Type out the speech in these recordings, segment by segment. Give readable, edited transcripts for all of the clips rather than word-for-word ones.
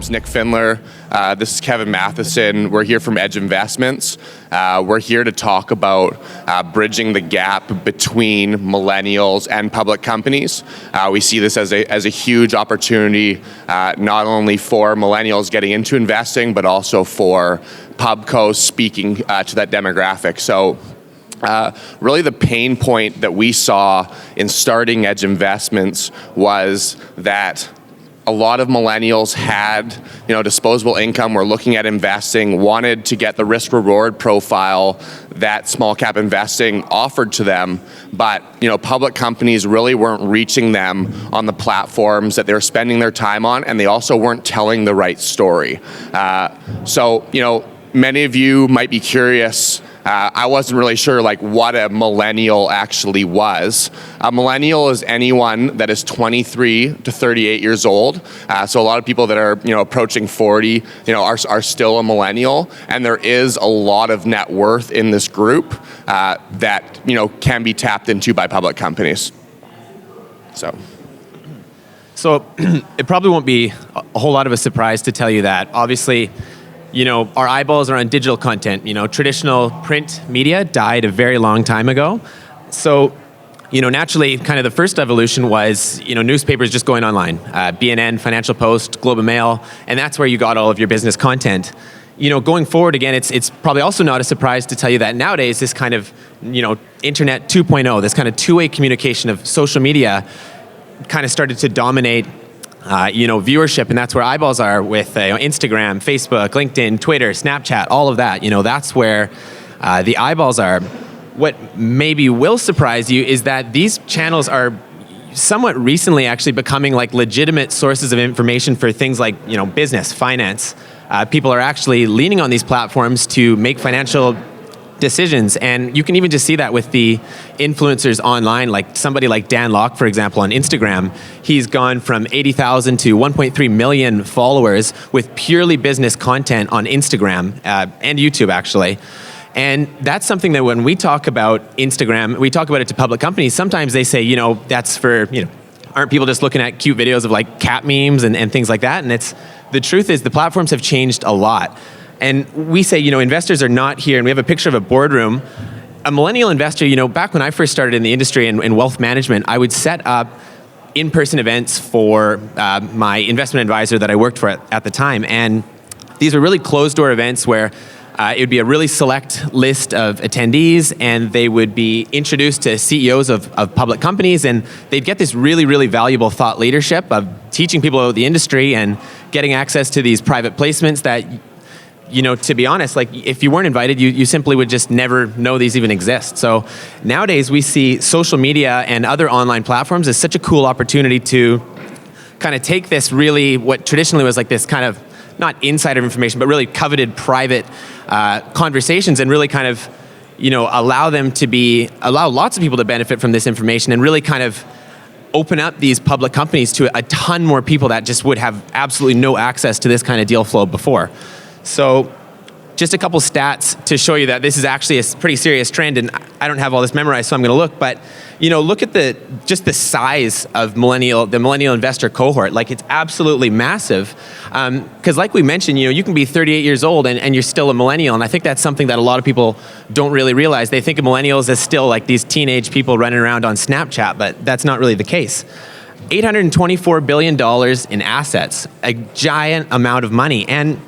name's Nick Findler. This is Kevan Matheson. We're here from Edge Investments. We're here to talk about bridging the gap between millennials and public companies. We see this as a huge opportunity, not only for millennials getting into investing, but also for pubcos speaking to that demographic. So really the pain point that we saw in starting Edge Investments was that a lot of millennials had, disposable income, were looking at investing, wanted to get the risk reward profile that small cap investing offered to them, but public companies really weren't reaching them on the platforms that they were spending their time on, and they also weren't telling the right story. So many of you might be curious. I wasn't really sure what a millennial actually was. A millennial is anyone that is 23 to 38 years old. So a lot of people that are approaching 40 are still a millennial, and there is a lot of net worth in this group that can be tapped into by public companies. So it probably won't be a whole lot of a surprise to tell you that obviously our eyeballs are on digital content. Traditional print media died a very long time ago. So, naturally, kind of the first evolution was, newspapers just going online. BNN, Financial Post, Globe and Mail, and that's where you got all of your business content. Going forward, again, it's probably also not a surprise to tell you that nowadays this kind of, Internet 2.0, this kind of two-way communication of social media kind of started to dominate viewership, and that's where eyeballs are with Instagram, Facebook, LinkedIn, Twitter, Snapchat, all of that. That's where the eyeballs are. What maybe will surprise you is that these channels are somewhat recently actually becoming legitimate sources of information for things like business, finance. People are actually leaning on these platforms to make financial decisions, and you can even just see that with the influencers online, like somebody like Dan Locke, for example, on Instagram. He's gone from 80,000 to 1.3 million followers with purely business content on Instagram and YouTube, actually. And that's something that when we talk about Instagram, we talk about it to public companies, sometimes they say, that's for, aren't people just looking at cute videos of cat memes and things like that? And the truth is the platforms have changed a lot. And we say, investors are not here, and we have a picture of a boardroom. A millennial investor, back when I first started in the industry in wealth management, I would set up in-person events for my investment advisor that I worked for at the time. And these were really closed-door events where it would be a really select list of attendees, and they would be introduced to CEOs of public companies, and they'd get this really, really valuable thought leadership of teaching people about the industry and getting access to these private placements that to be honest, if you weren't invited, you simply would just never know these even exist. So nowadays we see social media and other online platforms as such a cool opportunity to kind of take this really, what traditionally was this kind of, not insider information, but really coveted private conversations, and really kind of, allow lots of people to benefit from this information, and really kind of open up these public companies to a ton more people that just would have absolutely no access to this kind of deal flow before. So just a couple stats to show you that this is actually a pretty serious trend, and I don't have all this memorized, so I'm going to look, but look at the size of the millennial investor cohort. It's absolutely massive, because like we mentioned, you can be 38 years old and you're still a millennial, and I think that's something that a lot of people don't really realize. They think of millennials as still these teenage people running around on Snapchat, but that's not really the case. $824 billion in assets, a giant amount of money. And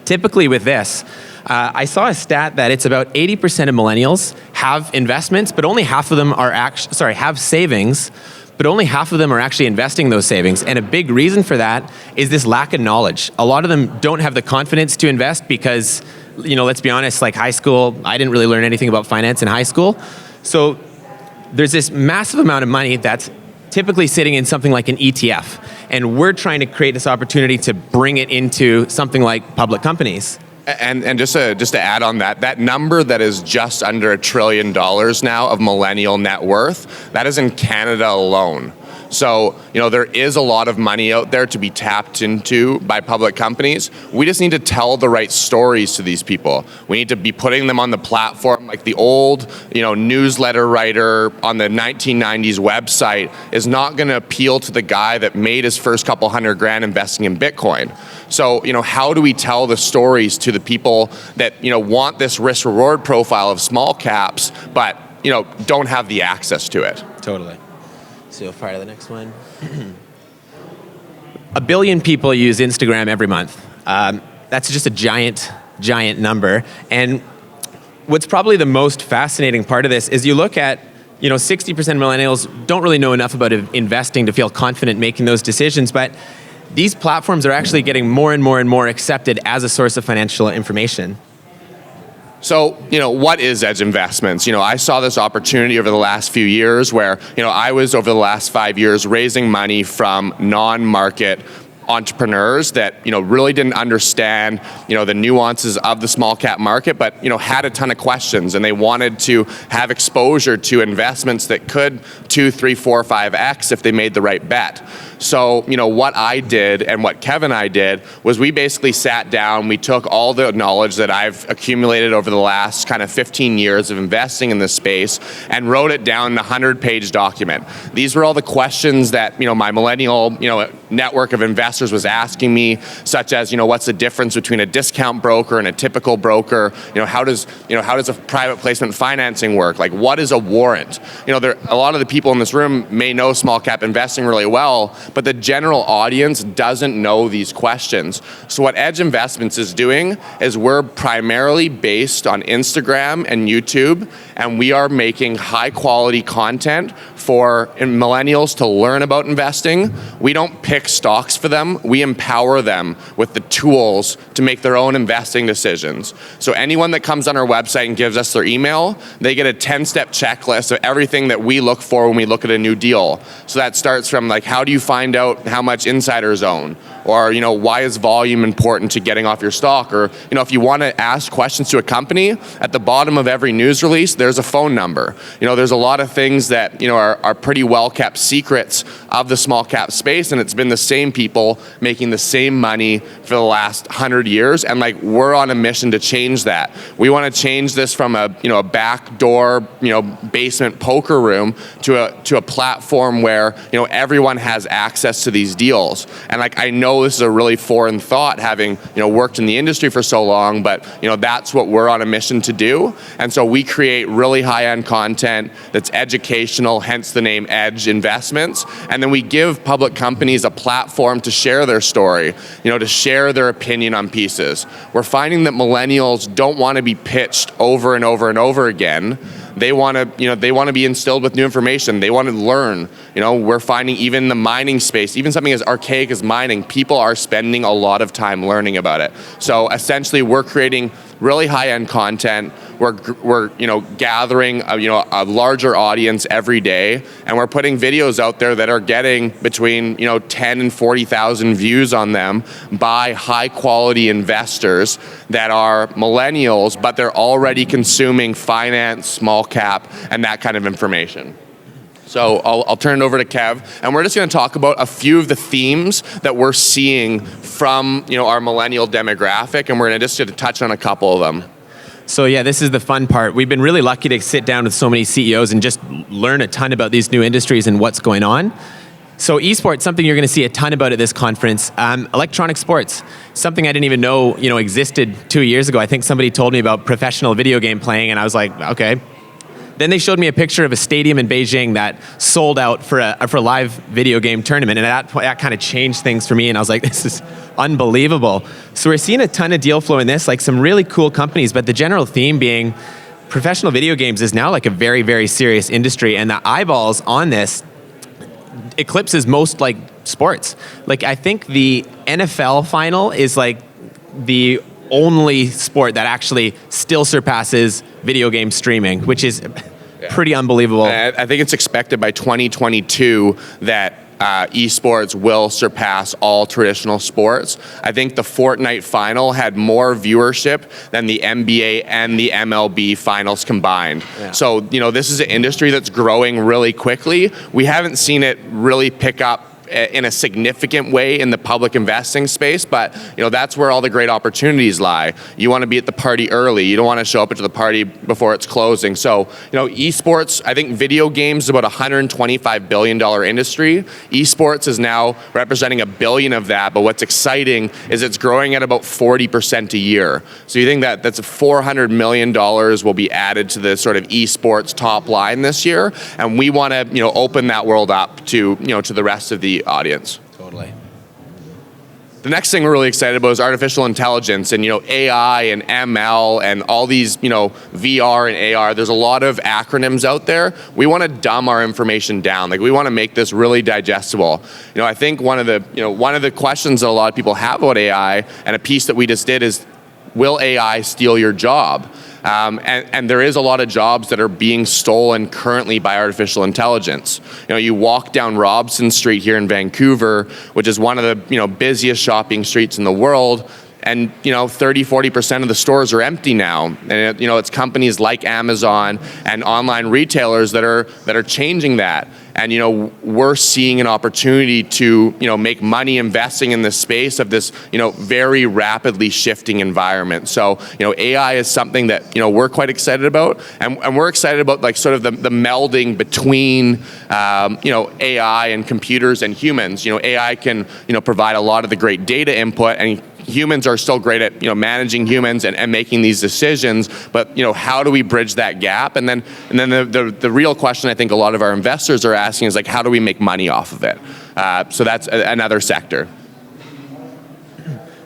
typically with this, I saw a stat that it's about 80% of millennials have investments, but only half of them are have savings, but only half of them are actually investing those savings. And a big reason for that is this lack of knowledge. A lot of them don't have the confidence to invest because, let's be honest, high school, I didn't really learn anything about finance in high school. So there's this massive amount of money that's typically sitting in something like an ETF. And we're trying to create this opportunity to bring it into something like public companies. And just to add on that number that is just under $1 trillion now of millennial net worth, that is in Canada alone. So, there is a lot of money out there to be tapped into by public companies. We just need to tell the right stories to these people. We need to be putting them on the platform. Like the old, newsletter writer on the 1990s website is not going to appeal to the guy that made his first couple $100,000 investing in Bitcoin. So, how do we tell the stories to the people that, want this risk reward profile of small caps, but, don't have the access to it? Totally. So you'll fire to the next one. 1 billion people use Instagram every month. That's just a giant number. And what's probably the most fascinating part of this is you look at, 60% millennials don't really know enough about investing to feel confident making those decisions, but these platforms are actually getting more and more and more accepted as a source of financial information. So, what is Edge Investments? I saw this opportunity over the last few years where, I was over the last 5 years raising money from non-market entrepreneurs that really didn't understand the nuances of the small cap market, but had a ton of questions, and they wanted to have exposure to investments that could 2, 3, 4, 5x if they made the right bet. So, what I did and what Kevan and I did was we basically sat down, we took all the knowledge that I've accumulated over the last kind of 15 years of investing in this space and wrote it down in a 100-page document. These were all the questions that, my millennial, network of investors was asking me, such as, what's the difference between a discount broker and a typical broker? How does a private placement financing work? Like, what is a warrant? A lot of the people in this room may know small cap investing really well, but the general audience doesn't know these questions. So what Edge Investments is doing is we're primarily based on Instagram and YouTube, and we are making high quality content for millennials to learn about investing. We don't pick stocks for them. We empower them with the tools to make their own investing decisions. So anyone that comes on our website and gives us their email, they get a 10-step checklist of everything that we look for when we look at a new deal. So that starts from how do you find out how much insiders own? Or, why is volume important to getting off your stock? Or, if you want to ask questions to a company, at the bottom of every news release, there's a phone number. There's a lot of things that, are pretty well-kept secrets of the small cap space, and it's been the same people making the same money for the last 100 years, and we're on a mission to change that. We want to change this from a backdoor, basement poker room to a platform where, everyone has access to these deals. And I know this is a really foreign thought, having worked in the industry for so long, but that's what we're on a mission to do. And so we create really high-end content that's educational, hence the name Edge Investments. And then we give public companies a platform to share their story, to share their opinion on pieces. We're finding that millennials don't want to be pitched over and over and over again. They want to be instilled with new information. They want to learn. We're finding even the mining space, even something as archaic as mining, people are spending a lot of time learning about it. So essentially, we're creating really high-end content. We're gathering a larger audience every day, and we're putting videos out there that are getting between 10 and 40,000 views on them by high-quality investors that are millennials, but they're already consuming finance, small cap, and that kind of information. So I'll turn it over to Kev, and we're just going to talk about a few of the themes that we're seeing from our millennial demographic, and we're going to touch on a couple of them. So yeah, this is the fun part. We've been really lucky to sit down with so many CEOs and just learn a ton about these new industries and what's going on. So eSports, something you're going to see a ton about at this conference. Electronic sports, something I didn't even know existed 2 years ago. I think somebody told me about professional video game playing, and I was like, okay. Then they showed me a picture of a stadium in Beijing that sold out for a live video game tournament, and that kind of changed things for me, and I was like, this is unbelievable. So we're seeing a ton of deal flow in this, some really cool companies, but the general theme being professional video games is now a very, very serious industry, and the eyeballs on this eclipses most sports. I think the NFL final is the only sport that actually still surpasses video game streaming, which is pretty unbelievable. I think it's expected by 2022 that esports will surpass all traditional sports. I think the Fortnite final had more viewership than the NBA and the MLB finals combined. Yeah. So, this is an industry that's growing really quickly. We haven't seen it really pick up in a significant way in the public investing space, but that's where all the great opportunities lie. You want to be at the party early. You don't want to show up to the party before it's closing. So, esports, I think video games is about a $125 billion industry. Esports is now representing $1 billion of that, but what's exciting is it's growing at about 40% a year. So you think that that's $400 million will be added to the sort of esports top line this year, and we want to open that world up to to the rest of the audience. Totally. The next thing we're really excited about is artificial intelligence and AI and ML and all these VR and AR. There's a lot of acronyms out there. We want to dumb our information down. Like, we want to make this really digestible. I think one of the questions that a lot of people have about AI, and a piece that we just did, is, will AI steal your job? And there is a lot of jobs that are being stolen currently by artificial intelligence. You walk down Robson Street here in Vancouver, which is one of the busiest shopping streets in the world, and 30-40% of the stores are empty now. And it's companies like Amazon and online retailers that are changing that. And we're seeing an opportunity to make money investing in this space of this very rapidly shifting environment. So AI is something that we're quite excited about, and we're excited about like sort of the melding between AI and computers and humans. AI can provide a lot of the great data input, and humans are still great at managing humans and making these decisions, but how do we bridge that gap? And then the real question I think a lot of our investors are asking is, like, how do we make money off of it? So that's another sector.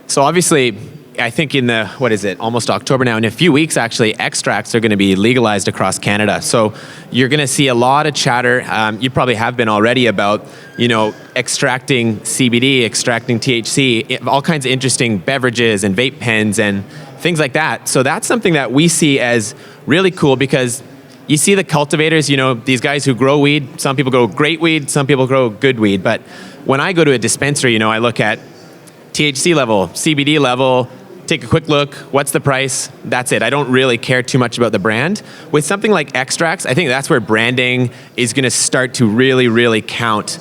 So obviously, I think in almost October now, in a few weeks actually, extracts are going to be legalized across Canada. So you're going to see a lot of chatter, you probably have been already, about extracting CBD, extracting THC, all kinds of interesting beverages and vape pens and things like that. So that's something that we see as really cool, because you see the cultivators, these guys who grow weed. Some people grow great weed, some people grow good weed. But when I go to a dispensary, I look at THC level, CBD level, take a quick look, what's the price? That's it. I don't really care too much about the brand. With something like extracts, I think that's where branding is going to start to really, really count,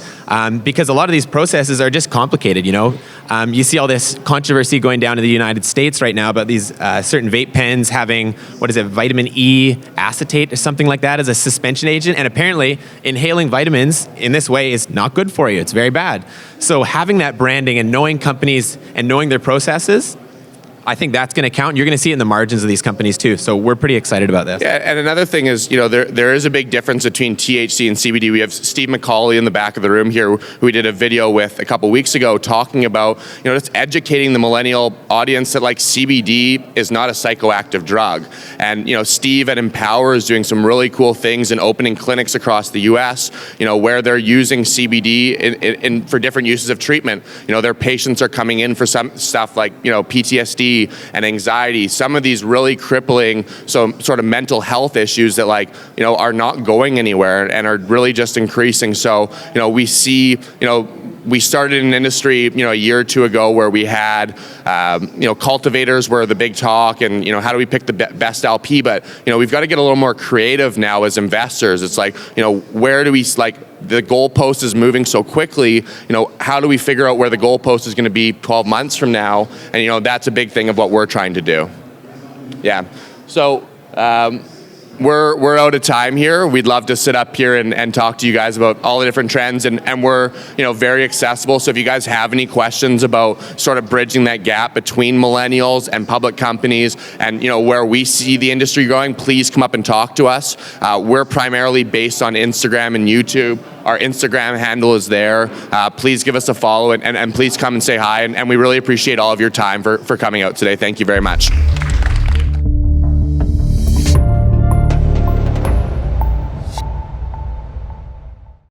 because a lot of these processes are just complicated. You see all this controversy going down in the United States right now about these certain vape pens having, vitamin E acetate or something like that as a suspension agent, and apparently inhaling vitamins in this way is not good for you. It's very bad. So having that branding and knowing companies and knowing their processes, I think that's going to count. You're going to see it in the margins of these companies too. So we're pretty excited about this. Yeah, and another thing is, there is a big difference between THC and CBD. We have Steve McCauley in the back of the room here, who we did a video with a couple weeks ago, talking about, just educating the millennial audience that, like, CBD is not a psychoactive drug. And, Steve at Empower is doing some really cool things and opening clinics across the U.S., where they're using CBD in for different uses of treatment. Their patients are coming in for some stuff like, PTSD and anxiety, some of these really crippling, sort of mental health issues that, are not going anywhere and are really just increasing. So, we see, we started an industry, a year or two ago where we had, cultivators were the big talk, and, how do we pick the best LP? But, we've got to get a little more creative now as investors. It's like, where do we, the goalpost is moving so quickly, how do we figure out where the goalpost is going to be 12 months from now? And, that's a big thing of what we're trying to do. Yeah. So, we're out of time here. We'd love to sit up here and talk to you guys about all the different trends, and we're very accessible. So if you guys have any questions about sort of bridging that gap between millennials and public companies, and where we see the industry going, please come up and talk to us. We're primarily based on Instagram and YouTube. Our Instagram handle is there. Please give us a follow, and please come and say hi. And we really appreciate all of your time for coming out today. Thank you very much.